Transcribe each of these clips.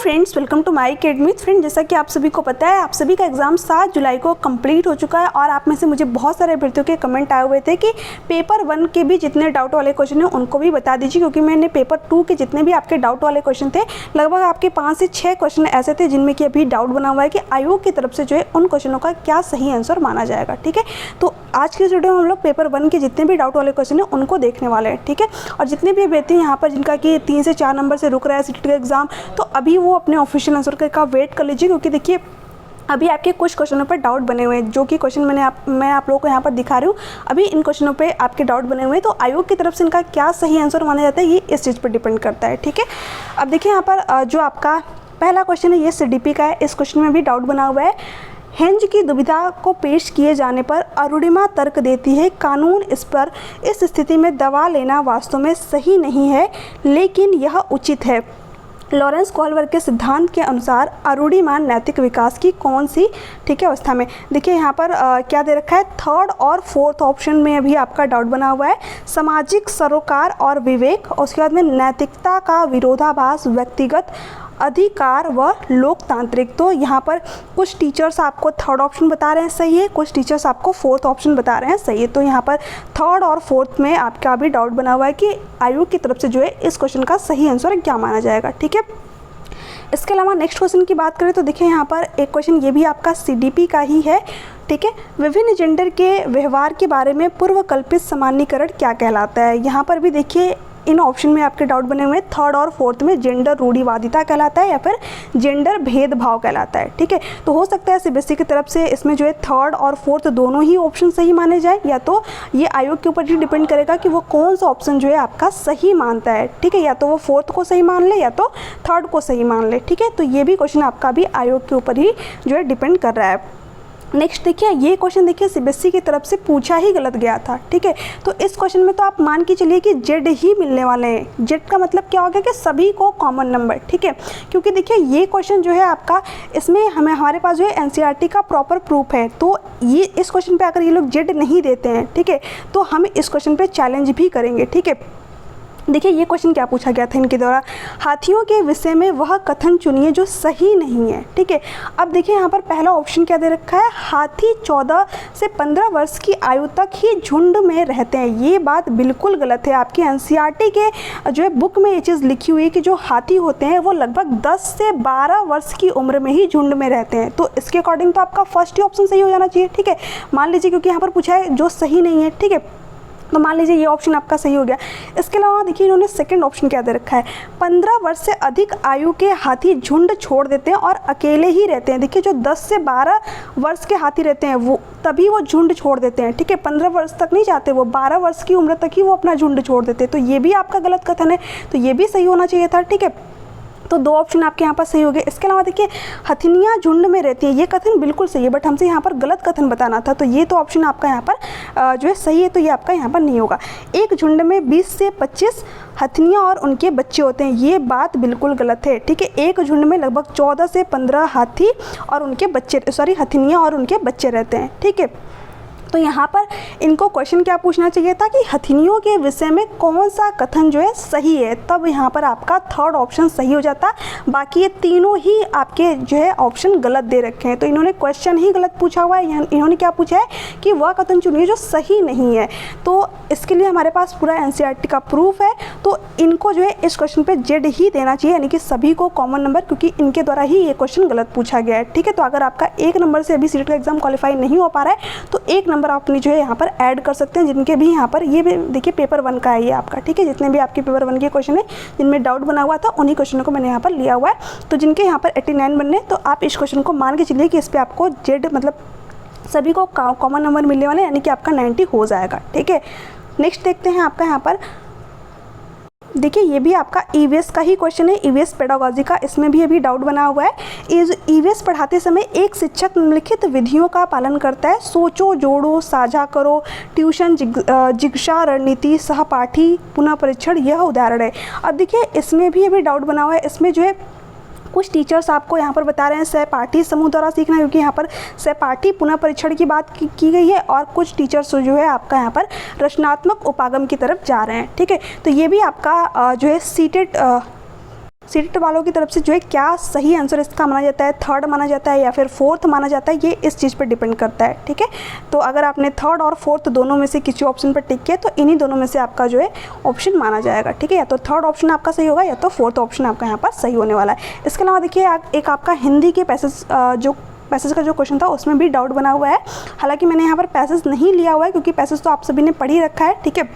Friends, welcome to my academy. Friend, जैसा कि आप सभी को पता है, आप सभी का एग्जाम 7 जुलाई को कंप्लीट हो चुका है और आप में से मुझे बहुत सारे अभ्यर्थियों के कमेंट आए हुए थे कि पेपर 1 के भी जितने डाउट वाले क्वेश्चन हैं उनको भी बता दीजिए, क्योंकि मैंने पेपर 2 के जितने भी आपके डाउट वाले क्वेश्चन थे, लगभग आपके 5 से 6 क्वेश्चन ऐसे थे जिनमें कि अभी डाउट बना हुआ है कि आयोग की तरफ से जो है उन क्वेश्चनों का क्या सही आंसर माना जाएगा। ठीक है, तो आज की वीडियो में हम लोग पेपर 1 के जितने भी डाउट वाले क्वेश्चन हैं उनको देखने वाले हैं। ठीक है, और जितने भी अभ्यर्थी यहाँ पर जिनका कि 3 से 4 नंबर से रुक रहा है सीटेट का एग्जाम, तो अभी वो अपने ऑफिशियल आंसर का वेट कर लीजिए, क्योंकि देखिए अभी आपके कुछ क्वेश्चनों पर डाउट बने हुए हैं। जो कि क्वेश्चन मैं आप लोगों को यहाँ पर दिखा रही हूँ, अभी इन क्वेश्चनों पे आपके डाउट बने हुए हैं, तो आयोग की तरफ से इनका क्या सही आंसर माना जाता है ये इस चीज़ पर डिपेंड करता है। ठीक है, अब देखिए यहाँ पर जो आपका पहला क्वेश्चन है ये CDP का है। इस क्वेश्चन में भी डाउट बना हुआ है। हेंज की दुविधा को पेश किए जाने पर अरुणिमा तर्क देती है, कानून इस स्थिति में दवा लेना वास्तव में सही नहीं है, लेकिन यह उचित है। लॉरेंस कोहलवर्ग के सिद्धांत के अनुसार अरुणिमा नैतिक विकास की कौन सी ठीक है अवस्था में। देखिए यहाँ पर क्या दे रखा है, थर्ड और फोर्थ ऑप्शन में अभी आपका डाउट बना हुआ है। सामाजिक सरोकार और विवेक, और उसके बाद में नैतिकता का विरोधाभास, व्यक्तिगत अधिकार व लोकतांत्रिक। तो यहाँ पर कुछ टीचर्स आपको थर्ड ऑप्शन बता रहे हैं सही है, कुछ टीचर्स आपको फोर्थ ऑप्शन बता रहे हैं सही है। तो यहाँ पर थर्ड और फोर्थ में आपका भी डाउट बना हुआ है कि आयोग की तरफ से जो है इस क्वेश्चन का सही आंसर क्या माना जाएगा। ठीक है, इसके अलावा नेक्स्ट क्वेश्चन की बात करें तो देखिए यहाँ पर एक क्वेश्चन ये भी आपका CDP का ही है। ठीक है, विभिन्न जेंडर के व्यवहार के बारे में पूर्व कल्पित सामान्यीकरण क्या कहलाता है। यहाँ पर भी देखिए इन ऑप्शन में आपके डाउट बने हुए हैं। थर्ड और फोर्थ में जेंडर रूढ़िवादिता कहलाता है या फिर जेंडर भेदभाव कहलाता है। ठीक है, तो हो सकता है CBSE की तरफ से इसमें जो है थर्ड और फोर्थ दोनों ही ऑप्शन सही माने जाए, या तो ये आयोग के ऊपर ही डिपेंड करेगा कि वो कौन सा ऑप्शन जो है आपका सही मानता है। ठीक है, या तो वो फोर्थ को सही मान ले या तो थर्ड को सही मान ले। ठीक है, तो ये भी क्वेश्चन आपका भी आयोग के ऊपर ही जो है डिपेंड कर रहा है। नेक्स्ट देखिए ये क्वेश्चन देखिए CBSE की तरफ से पूछा ही गलत गया था। ठीक है, तो इस क्वेश्चन में तो आप मान के चलिए कि जेड ही मिलने वाले हैं। जेड का मतलब क्या हो गया कि सभी को कॉमन नंबर। ठीक है, क्योंकि देखिए ये क्वेश्चन जो है आपका, इसमें हमारे पास जो है NCERT का प्रॉपर प्रूफ है, तो ये इस क्वेश्चन पर अगर ये लोग जेड नहीं देते हैं, ठीक है, तो हम इस क्वेश्चन पर चैलेंज भी करेंगे। ठीक है, देखिए ये क्वेश्चन क्या पूछा गया था इनके द्वारा, हाथियों के विषय में वह कथन चुनिए जो सही नहीं है। ठीक है, अब देखिए यहाँ पर पहला ऑप्शन क्या दे रखा है, हाथी 14 से 15 वर्ष की आयु तक ही झुंड में रहते हैं। ये बात बिल्कुल गलत है। आपकी NCERT के जो है बुक में ये चीज़ लिखी हुई है कि जो हाथी होते हैं वो लगभग 10 से 12 वर्ष की उम्र में ही झुंड में रहते हैं। तो इसके अकॉर्डिंग तो आपका फर्स्ट ही ऑप्शन सही हो जाना चाहिए। ठीक है, मान लीजिए क्योंकि यहाँ पर पूछा है जो सही नहीं है। ठीक है, तो मान लीजिए ये ऑप्शन आपका सही हो गया। इसके अलावा देखिए इन्होंने सेकंड ऑप्शन क्या दे रखा है, 15 वर्ष से अधिक आयु के हाथी झुंड छोड़ देते हैं और अकेले ही रहते हैं। देखिए जो 10 से 12 वर्ष के हाथी रहते हैं वो तभी वो झुंड छोड़ देते हैं। ठीक है, 15 वर्ष तक नहीं जाते, वो 12 वर्ष की उम्र तक ही वो अपना झुंड छोड़ देते हैं। तो ये भी आपका गलत कथन है, तो ये भी सही होना चाहिए था। ठीक है, तो 2 ऑप्शन आपके यहाँ पर सही हो गए। इसके अलावा देखिए हथिनियाँ झुंड में रहती है, ये कथन बिल्कुल सही है, बट हमसे यहाँ पर गलत कथन बताना था, तो ये तो ऑप्शन आपका यहाँ पर जो है सही है, तो ये आपका यहाँ पर नहीं होगा। एक झुंड में 20 से 25 हथिनियाँ और उनके बच्चे होते हैं, ये बात बिल्कुल गलत है। ठीक है, एक झुंड में लगभग 14 से 15 हाथी और उनके बच्चे हथिनियाँ और उनके बच्चे रहते हैं। ठीक है, तो यहाँ पर इनको क्वेश्चन क्या पूछना चाहिए था कि हथिनियों के विषय में कौन सा कथन जो है सही है, तब यहाँ पर आपका थर्ड ऑप्शन सही हो जाता। बाकी ये तीनों ही आपके जो है ऑप्शन गलत दे रखे हैं, तो इन्होंने क्वेश्चन ही गलत पूछा हुआ है। इन्होंने क्या पूछा है कि वह कथन चुनिए जो सही नहीं है, तो इसके लिए हमारे पास पूरा NCERT का प्रूफ है, तो इनको जो है इस क्वेश्चन पर जेड ही देना चाहिए, यानी कि सभी को कॉमन नंबर, क्योंकि इनके द्वारा ही ये क्वेश्चन गलत पूछा गया है। ठीक है, तो अगर आपका 1 नंबर से अभी सीटेट का एग्जाम क्वालिफाई नहीं हो पा रहा है तो 1 नंबर आपने जो है यहाँ पर ऐड कर सकते हैं, जिनके भी यहाँ पर ये भी देखिए पेपर 1 का है ये आपका। ठीक है, जितने भी आपके पेपर 1 के क्वेश्चन है जिनमें डाउट बना हुआ था उन्हीं क्वेश्चनों को मैंने यहाँ पर लिया हुआ है। तो जिनके यहाँ पर 89 बनने, तो आप इस क्वेश्चन को मान के चलिए कि इस पर आपको जेड मतलब सभी को कॉमन नंबर मिलने वाले, यानी कि आपका 90 हो जाएगा। ठीक है, नेक्स्ट देखते हैं आपका यहाँ पर देखिए ये भी आपका EVS का ही क्वेश्चन है, EVS पेडागोजी का। इसमें भी अभी डाउट बना हुआ है। EVS पढ़ाते समय एक शिक्षक निम्नलिखित विधियों का पालन करता है, सोचो, जोड़ो, साझा करो, ट्यूशन, जिज्ञासा, रणनीति, सहपाठी, पुनः परीक्षण, यह उदाहरण है। अब देखिए इसमें भी अभी डाउट बना हुआ है। इसमें जो है कुछ टीचर्स आपको यहाँ पर बता रहे हैं सहपाठी समूह द्वारा सीखना, क्योंकि यहाँ पर सहपाठी पुनः परीक्षण की बात की गई है, और कुछ टीचर्स जो है आपका यहाँ पर रचनात्मक उपागम की तरफ जा रहे हैं। ठीक है, तो ये भी आपका जो है सीटेट सीटेट वालों की तरफ से जो है क्या सही आंसर इसका माना जाता है, थर्ड माना जाता है या फिर फोर्थ माना जाता है, ये इस चीज़ पर डिपेंड करता है। ठीक है, तो अगर आपने थर्ड और फोर्थ दोनों में से किसी ऑप्शन पर टिक किया तो इन्हीं दोनों में से आपका जो है ऑप्शन माना जाएगा। ठीक है, या तो थर्ड ऑप्शन आपका सही होगा या तो फोर्थ ऑप्शन आपका यहाँ पर सही होने वाला है। इसके अलावा देखिए एक आपका हिंदी के पैसेज का जो क्वेश्चन था उसमें भी डाउट बना हुआ है। हालांकि मैंने यहाँ पर पैसेज नहीं लिया हुआ है क्योंकि पैसेज तो आप सभी ने पढ़ ही रखा है। ठीक है,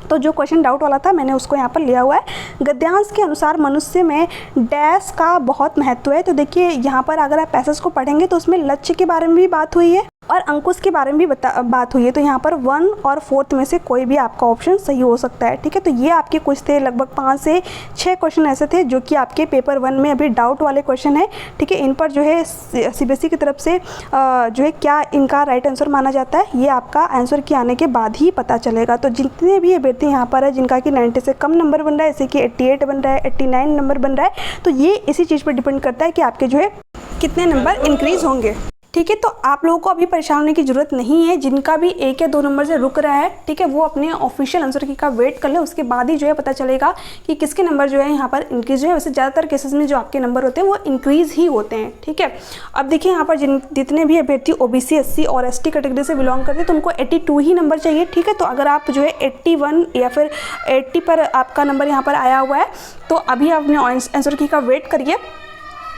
तो जो क्वेश्चन डाउट वाला था मैंने उसको यहाँ पर लिया हुआ है। गद्यांश के अनुसार मनुष्य में डैश का बहुत महत्व है। तो देखिए यहाँ पर अगर आप पैसेज को पढ़ेंगे तो उसमें लक्ष्य के बारे में भी बात हुई है और अंकुश के बारे में भी बात हुई है। तो यहाँ पर 1 और 4 में से कोई भी आपका ऑप्शन सही हो सकता है। ठीक है, तो ये आपके कुछ थे, लगभग 5 से 6 क्वेश्चन ऐसे थे जो कि आपके पेपर 1 में अभी डाउट वाले क्वेश्चन है। ठीक है, इन पर जो है सीबीएसई की तरफ से जो है क्या इनका राइट आंसर माना जाता है, ये आपका आंसर के आने के बाद ही पता चलेगा। तो जितने भी अभ्यर्थी यहाँ पर है जिनका कि 90 से कम नंबर बन रहा है, जैसे कि 88 बन रहा है, 89 नंबर बन रहा है, तो ये इसी चीज़ पर डिपेंड करता है कि आपके जो है कितने नंबर इंक्रीज होंगे। ठीक है, तो आप लोगों को अभी परेशान होने की ज़रूरत नहीं है। जिनका भी 1 या 2 नंबर से रुक रहा है, ठीक है, वो अपने ऑफिशियल आंसर की का वेट कर ले, उसके बाद ही जो है पता चलेगा कि किसके नंबर जो है यहाँ पर इंक्रीज है। वैसे ज़्यादातर केसेस में जो आपके नंबर होते हैं वो इंक्रीज ही होते हैं। ठीक है, अब देखिए यहाँ पर जितने भी अभ्यर्थी OBC SC और ST कैटेगरी से बिलोंग करते हैं तो उनको 82 ही नंबर चाहिए। ठीक है, तो अगर आप जो है 81 या फिर 80 पर आपका नंबर यहाँ पर आया हुआ है तो अभी आप अपने आंसर की का वेट करिए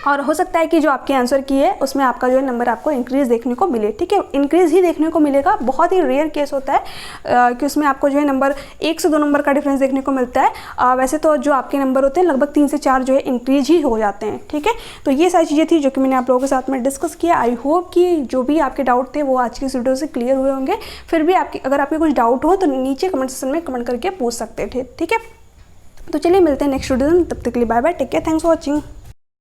और हो सकता है कि जो आपके आंसर की है उसमें आपका जो है नंबर आपको इंक्रीज देखने को मिले। ठीक है, इंक्रीज ही देखने को मिलेगा। बहुत ही रेयर केस होता है कि उसमें आपको जो है नंबर 1 से 2 नंबर का डिफरेंस देखने को मिलता है। वैसे तो जो आपके नंबर होते हैं लगभग 3 से 4 जो है इंक्रीज ही हो जाते हैं। ठीक है, तो ये सारी चीज़ें थी जो कि मैंने आप लोगों के साथ में डिस्कस किया। आई होप कि जो भी आपके डाउट थे वो आज की इस वीडियो से क्लियर हुए होंगे। फिर भी अगर आपके कुछ डाउट हो तो नीचे कमेंट सेक्शन में कमेंट करके पूछ सकते थे। ठीक है, तो चलिए मिलते हैं नेक्स्ट वीडियो में, तब तक के लिए bye bye, take care, thanks for watching.